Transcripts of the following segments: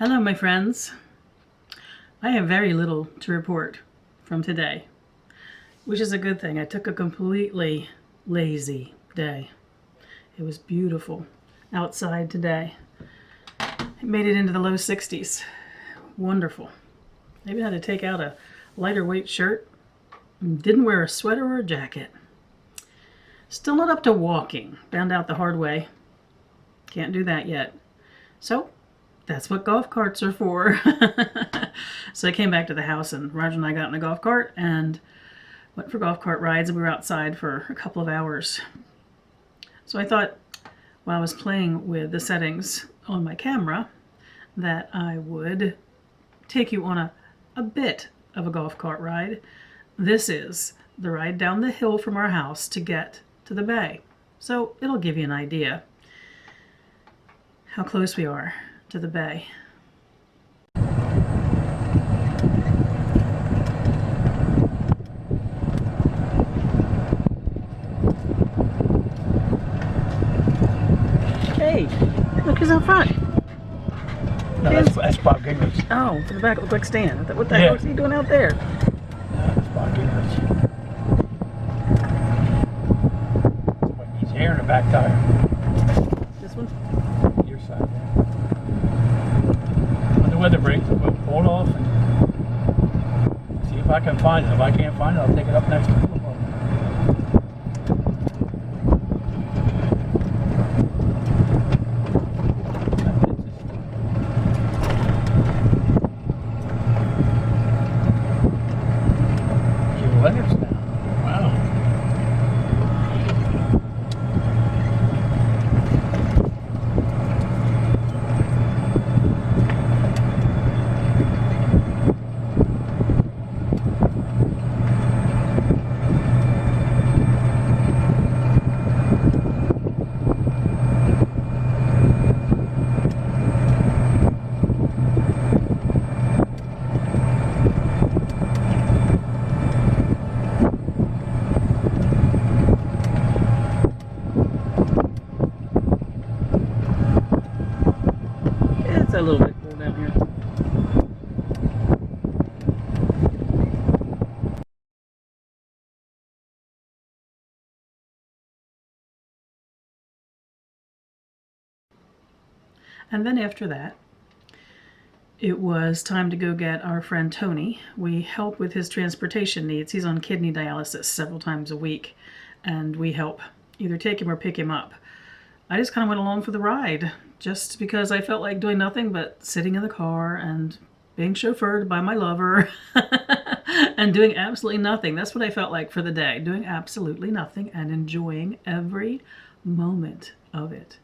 Hello, my friends. I have very little to report from today, which is a good thing. I took a completely lazy day. It was beautiful outside today. It made it into the low 60s. Wonderful. I even had to take out a lighter weight shirt. Didn't wear a sweater or a jacket. Still not up to walking. Found out the hard way. Can't do that yet. So that's what golf carts are for. So I came back to the house and Roger and I got in a golf cart and went for golf cart rides, and we were outside for a couple of hours. So I thought while I was playing with the settings on my camera that I would take you on a bit of a golf cart ride. This is the ride down the hill from our house to get to the bay. So it'll give you an idea how close we are to the bay. Hey, look who's out front. No, that's Bob Gingrich. Oh, for the back of the quick stand. What the hell is he doing out there? No, that's Bob Gingrich. He's here in the back tire. This one? Your side. When the weather breaks, we'll pull it off and see if I can find it. If I can't find it, I'll take it up next to the Leonard's now. Wow. It's a little bit cool down here. And then after that, it was time to go get our friend Tony. We help with his transportation needs. He's on kidney dialysis several times a week, and we help either take him or pick him up. I just kind of went along for the ride, just because I felt like doing nothing but sitting in the car and being chauffeured by my lover and doing absolutely nothing. That's what I felt like for the day, doing absolutely nothing and enjoying every moment of it.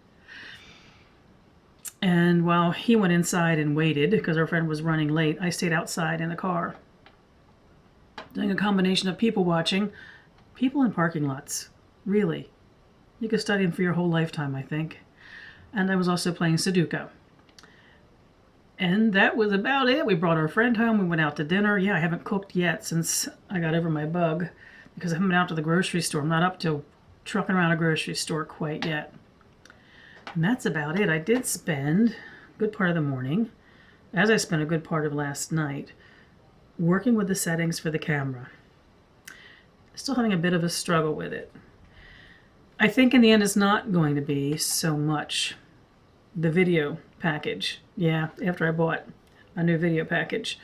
And while he went inside and waited because our friend was running late, I stayed outside in the car, doing a combination of people watching, people in parking lots, really. You could study them for your whole lifetime, I think. And I was also playing Sudoku. And that was about it. We brought our friend home. We went out to dinner. Yeah, I haven't cooked yet since I got over my bug because I haven't been out to the grocery store. I'm not up to trucking around a grocery store quite yet. And that's about it. I did spend a good part of the morning, as I spent a good part of last night, working with the settings for the camera. Still having a bit of a struggle with it. I think in the end it's not going to be so much the video package. Yeah, after I bought a new video package.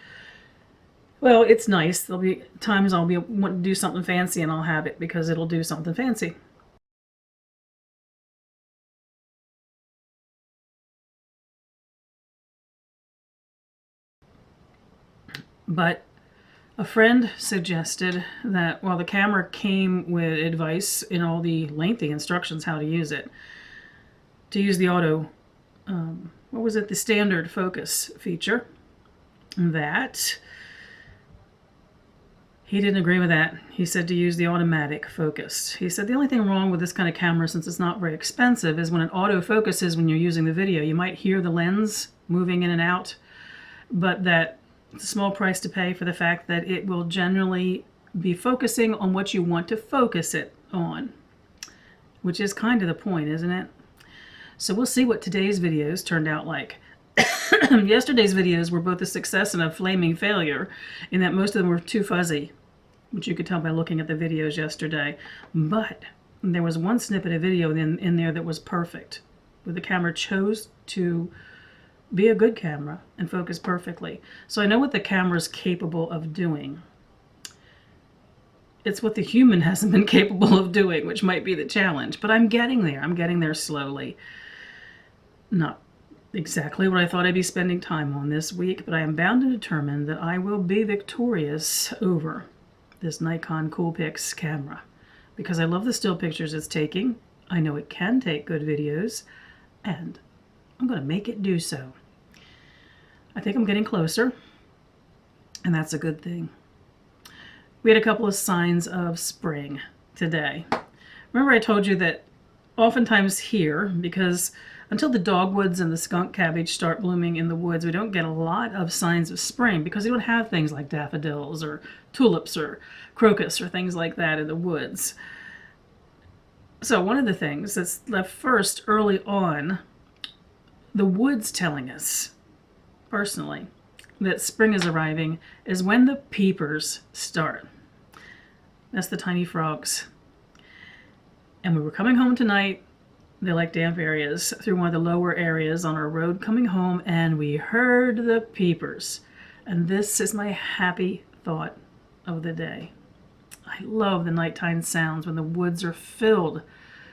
Well, it's nice. There'll be times I'll want to do something fancy and I'll have it because it'll do something fancy. But a friend suggested that while the camera came with advice in all the lengthy instructions how to use it, to use the auto, the standard focus feature, that he didn't agree with that. He said to use the automatic focus. He said the only thing wrong with this kind of camera, since it's not very expensive, is when it auto focuses when you're using the video. You might hear the lens moving in and out, but that it's a small price to pay for the fact that it will generally be focusing on what you want to focus it on, which is kind of the point, isn't it? So we'll see what today's videos turned out like. Yesterday's videos were both a success and a flaming failure in that most of them were too fuzzy, which you could tell by looking at the videos yesterday. But there was one snippet of video in there that was perfect, where the camera chose to be a good camera and focus perfectly. So I know what the camera's capable of doing. It's what the human hasn't been capable of doing, which might be the challenge. But I'm getting there. I'm getting there slowly. Not exactly what I thought I'd be spending time on this week, but I am bound and determined that I will be victorious over this Nikon Coolpix camera, because I love the still pictures it's taking. I know it can take good videos, and I'm going to make it do so. I think I'm getting closer, and that's a good thing. We had a couple of signs of spring today. Remember I told you that oftentimes here, because until the dogwoods and the skunk cabbage start blooming in the woods, we don't get a lot of signs of spring because we don't have things like daffodils or tulips or crocus or things like that in the woods. So one of the things that's left first early on, the woods telling us, personally, that spring is arriving is when the peepers start. That's the tiny frogs. And we were coming home tonight. They like damp areas, through one of the lower areas on our road coming home, and we heard the peepers. And this is my happy thought of the day. I love the nighttime sounds when the woods are filled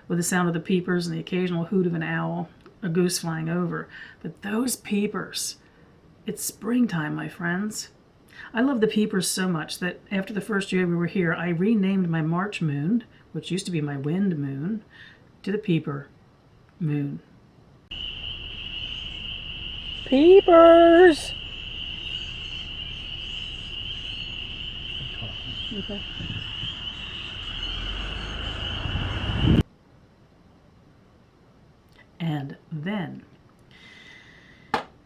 with the sound of the peepers and the occasional hoot of an owl, a goose flying over. But those peepers, it's springtime, my friends. I love the peepers so much that after the first year we were here, I renamed my March moon, which used to be my wind moon, to the peeper moon. Peepers! Okay. And then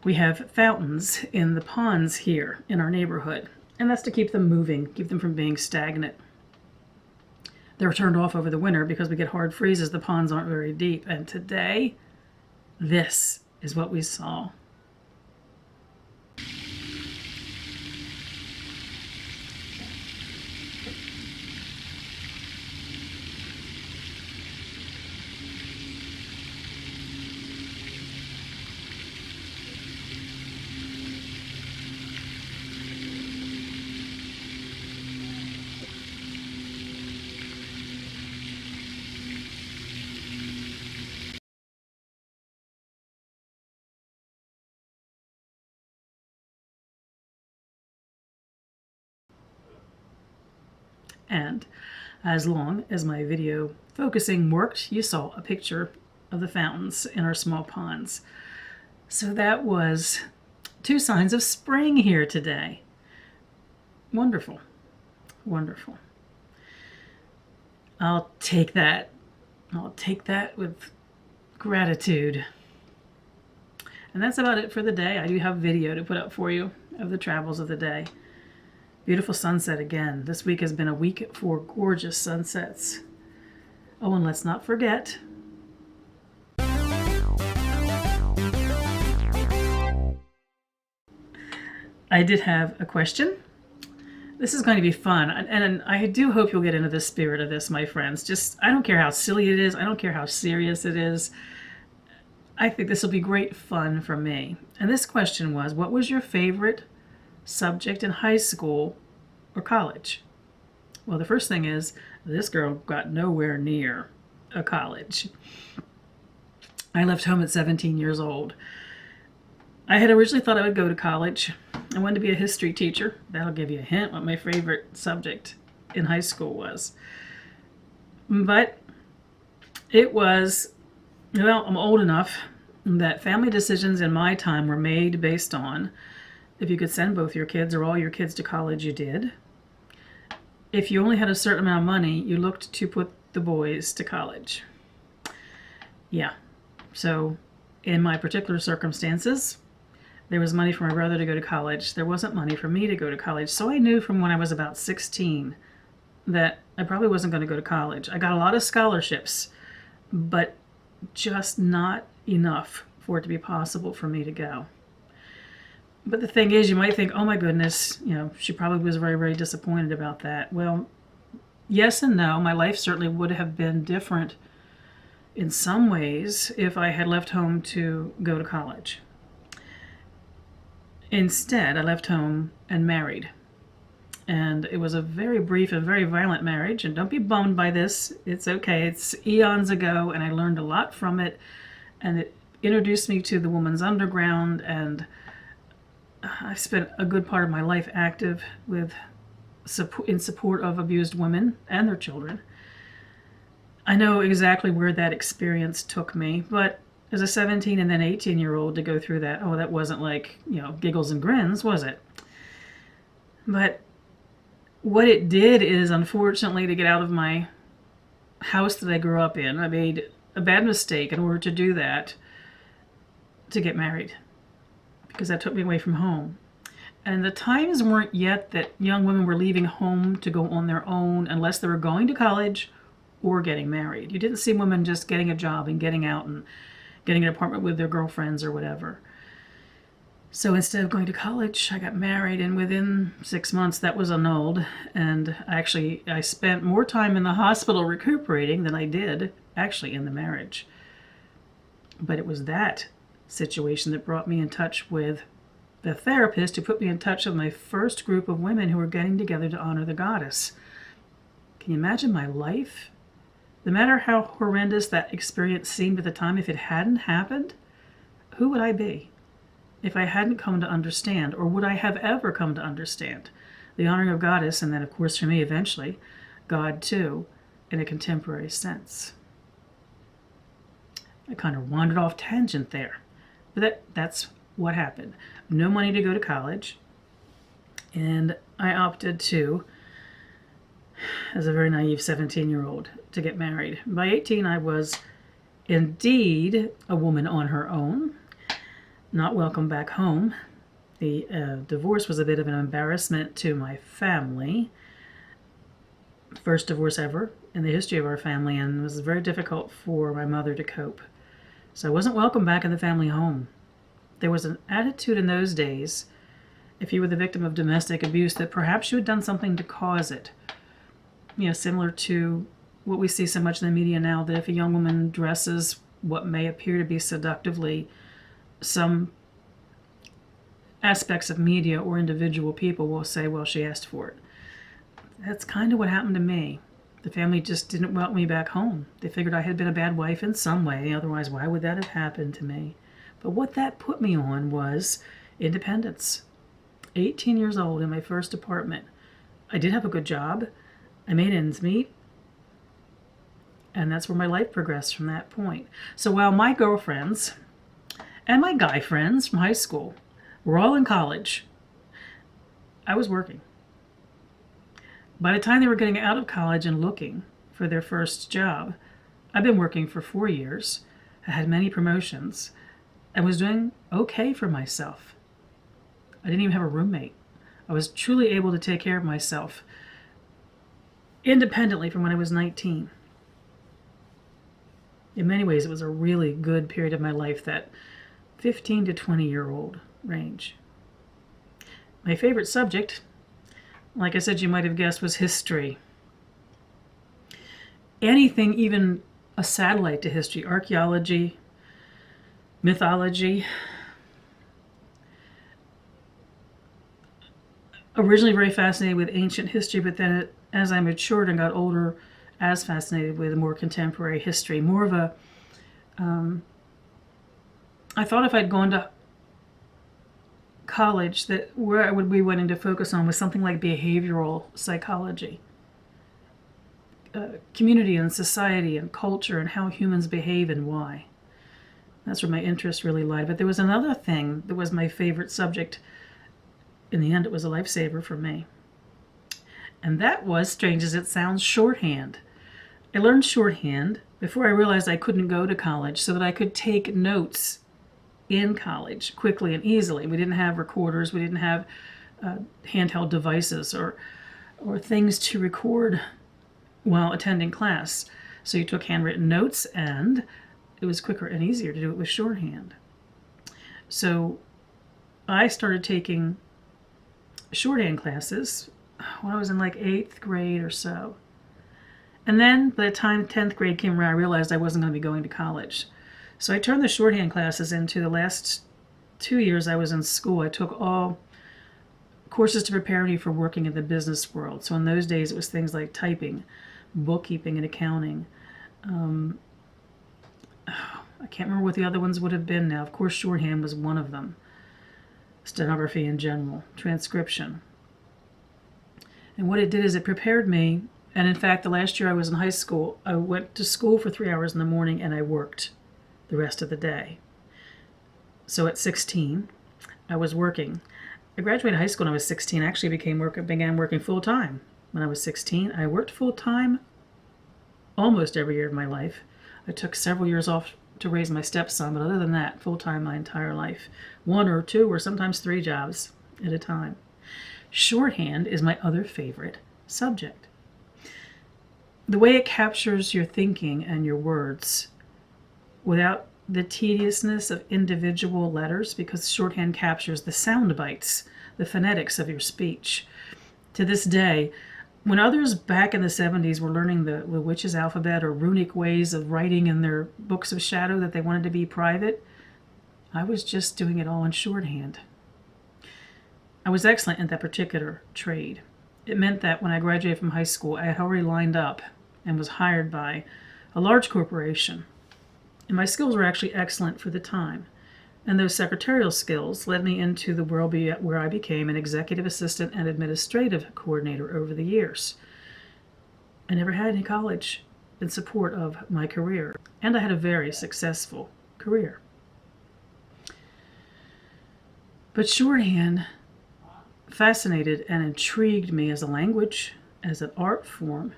we have fountains in the ponds here in our neighborhood, and that's to keep them moving, keep them from being stagnant. They're turned off over the winter because we get hard freezes. The ponds aren't very deep. And today, this is what we saw. And as long as my video focusing worked, you saw a picture of the fountains in our small ponds. So that was 2 signs of spring here today. Wonderful, wonderful. I'll take that. I'll take that with gratitude. And that's about it for the day. I do have video to put up for you of the travels of the day. Beautiful sunset again. This week has been a week for gorgeous sunsets. Oh, and let's not forget, I did have a question. This is going to be fun, and I do hope you'll get into the spirit of this, my friends. Just, I don't care how silly it is. I don't care how serious it is. I think this will be great fun for me. And this question was, what was your favorite subject in high school or college? Well, the first thing is, this girl got nowhere near a college. I left home at 17 years old. I had originally thought I would go to college. I wanted to be a history teacher. That'll give you a hint what my favorite subject in high school was. But it was, well, I'm old enough that family decisions in my time were made based on if you could send both your kids or all your kids to college, you did. If you only had a certain amount of money, you looked to put the boys to college. Yeah. So in my particular circumstances, there was money for my brother to go to college. There wasn't money for me to go to college. So I knew from when I was about 16 that I probably wasn't going to go to college. I got a lot of scholarships, but just not enough for it to be possible for me to go. But the thing is, you might think, oh my goodness, she probably was very, very disappointed about that. Well, yes and no. My life certainly would have been different in some ways if I had left home to go to college. Instead, I left home and married. And it was a very brief and very violent marriage. And don't be bummed by this. It's okay. It's eons ago, and I learned a lot from it. And it introduced me to the woman's underground, and I've spent a good part of my life active in support of abused women and their children. I know exactly where that experience took me, but as a 17 and then 18-year-old to go through that, that wasn't like, giggles and grins, was it? But what it did is, unfortunately, to get out of my house that I grew up in, I made a bad mistake in order to do that, to get married, because that took me away from home. And the times weren't yet that young women were leaving home to go on their own unless they were going to college or getting married. You didn't see women just getting a job and getting out and getting an apartment with their girlfriends or whatever. So instead of going to college, I got married, and within 6 months that was annulled. And actually, I spent more time in the hospital recuperating than I did actually in the marriage. But it was that situation that brought me in touch with the therapist, who put me in touch with my first group of women who were getting together to honor the goddess. Can you imagine my life? No matter how horrendous that experience seemed at the time, if it hadn't happened, who would I be if I hadn't come to understand, or would I have ever come to understand, the honoring of goddess, and then, of course, for me, eventually, God, too, in a contemporary sense? I kind of wandered off tangent there. But that's what happened. No money to go to college, and I opted to, as a very naive 17-year-old, to get married. By 18, I was indeed a woman on her own, not welcome back home. The divorce was a bit of an embarrassment to my family. First divorce ever in the history of our family, and it was very difficult for my mother to cope. So I wasn't welcome back in the family home. There was an attitude in those days, if you were the victim of domestic abuse, that perhaps you had done something to cause it. Similar to what we see so much in the media now, that if a young woman dresses what may appear to be seductively, some aspects of media or individual people will say, well, she asked for it. That's kind of what happened to me. The family just didn't welcome me back home. They figured I had been a bad wife in some way. Otherwise, why would that have happened to me? But what that put me on was independence. 18 years old in my first apartment. I did have a good job. I made ends meet. And that's where my life progressed from that point. So while my girlfriends and my guy friends from high school were all in college, I was working. By the time they were getting out of college and looking for their first job, I'd been working for 4 years, I had many promotions, and was doing okay for myself. I didn't even have a roommate. I was truly able to take care of myself independently from when I was 19. In many ways, it was a really good period of my life, that 15 to 20-year-old range. My favorite subject, like I said, you might have guessed, was history. Anything, even a satellite to history, archaeology, mythology. Originally very fascinated with ancient history, but then as I matured and got older, as fascinated with more contemporary history. More of a, I thought if I'd gone to college, that where I would be wanting to focus on was something like behavioral psychology, community and society and culture and how humans behave and why. That's where my interest really lied. But there was another thing that was my favorite subject. In the end, it was a lifesaver for me. And that was, strange as it sounds, shorthand. I learned shorthand before I realized I couldn't go to college, so that I could take notes in college quickly and easily. We didn't have recorders. We didn't have handheld devices or things to record while attending class. So you took handwritten notes, and it was quicker and easier to do it with shorthand. So I started taking shorthand classes when I was in like 8th grade or so. And then by the time 10th grade came around, I realized I wasn't going to be going to college. So I turned the shorthand classes into the last 2 years I was in school. I took all courses to prepare me for working in the business world. So in those days, it was things like typing, bookkeeping, and accounting. I can't remember what the other ones would have been now. Of course, shorthand was one of them. Stenography in general, transcription. And what it did is it prepared me. And in fact, the last year I was in high school, I went to school for 3 hours in the morning and I worked the rest of the day. So at 16, I was working. I graduated high school when I was 16. I actually began working full-time when I was 16. I worked full-time almost every year of my life. I took several years off to raise my stepson, but other than that, full-time my entire life. 1 or 2 or sometimes 3 jobs at a time. Shorthand is my other favorite subject. The way it captures your thinking and your words without the tediousness of individual letters, because shorthand captures the sound bites, the phonetics of your speech. To this day, when others back in the 70s were learning the witch's alphabet or runic ways of writing in their books of shadow that they wanted to be private, I was just doing it all in shorthand. I was excellent in that particular trade. It meant that when I graduated from high school, I had already lined up and was hired by a large corporation. And my skills were actually excellent for the time. And those secretarial skills led me into the world where I became an executive assistant and administrative coordinator over the years. I never had any college in support of my career, and I had a very successful career. But shorthand fascinated and intrigued me as a language, as an art form,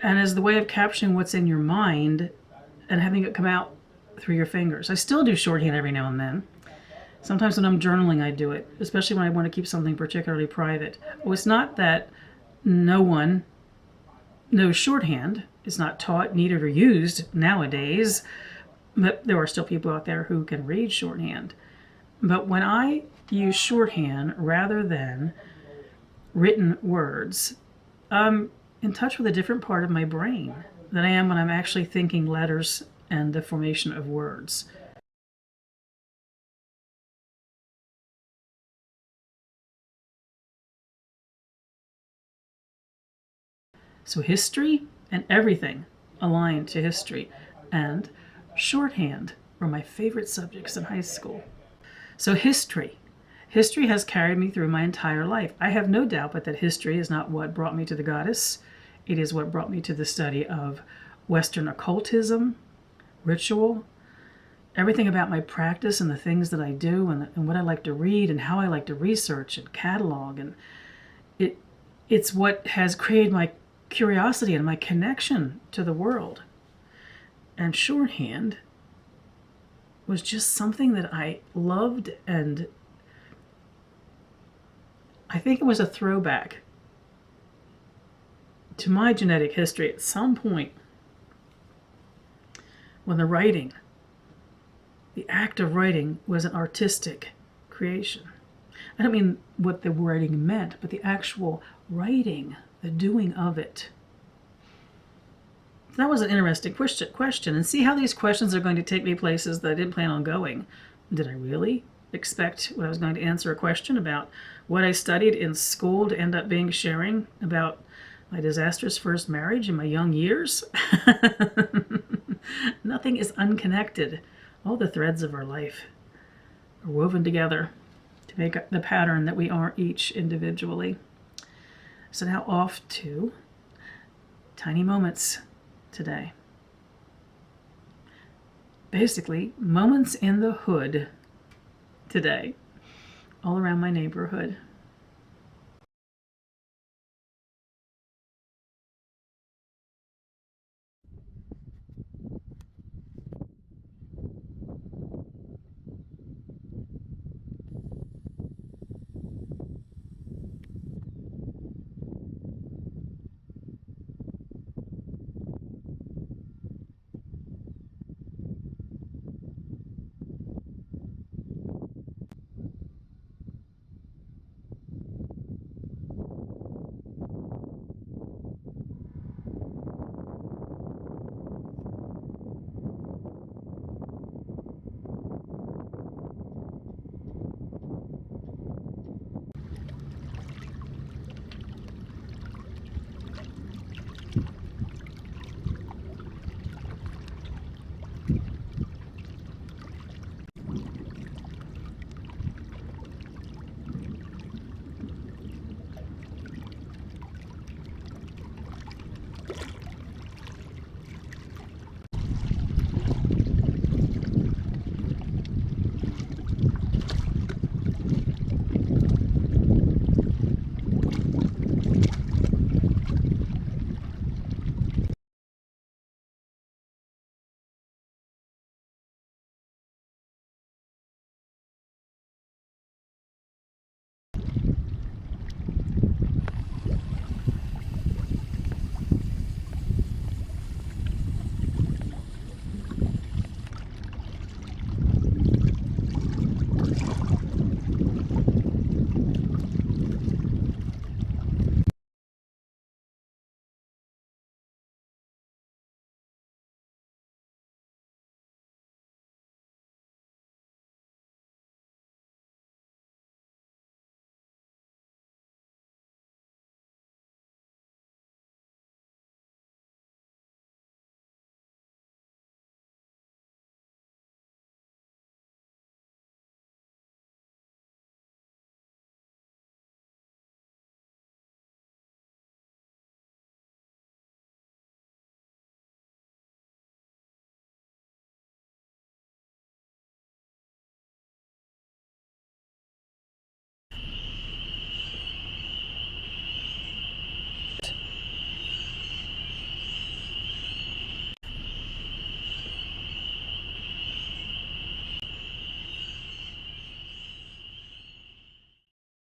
and as the way of capturing what's in your mind and having it come out through your fingers. I still do shorthand every now and then. Sometimes when I'm journaling, I do it, especially when I want to keep something particularly private. Well, it's not that no one knows shorthand. It's not taught, needed, or used nowadays, but there are still people out there who can read shorthand. But when I use shorthand rather than written words, I'm in touch with a different part of my brain than I am when I'm actually thinking letters and the formation of words. So history and everything aligned to history, and shorthand were my favorite subjects in high school. So history has carried me through my entire life. I have no doubt but that history is not what brought me to the goddess. It is what brought me to the study of Western occultism, ritual, everything about my practice and the things that I do and what I like to read and how I like to research and catalog. And it's what has created my curiosity and my connection to the world. And shorthand was just something that I loved, and I think it was a throwback to my genetic history at some point when the act of writing was an artistic creation. I don't mean what the writing meant, but the actual writing, the doing of it. That was an interesting question. And see how these questions are going to take me places that I didn't plan on going. Did I really expect when I was going to answer a question about what I studied in school to end up being sharing about my disastrous first marriage in my young years? Nothing is unconnected. All the threads of our life are woven together to make the pattern that we are each individually. So now off to tiny moments today. Basically, moments in the hood today, all around my neighborhood.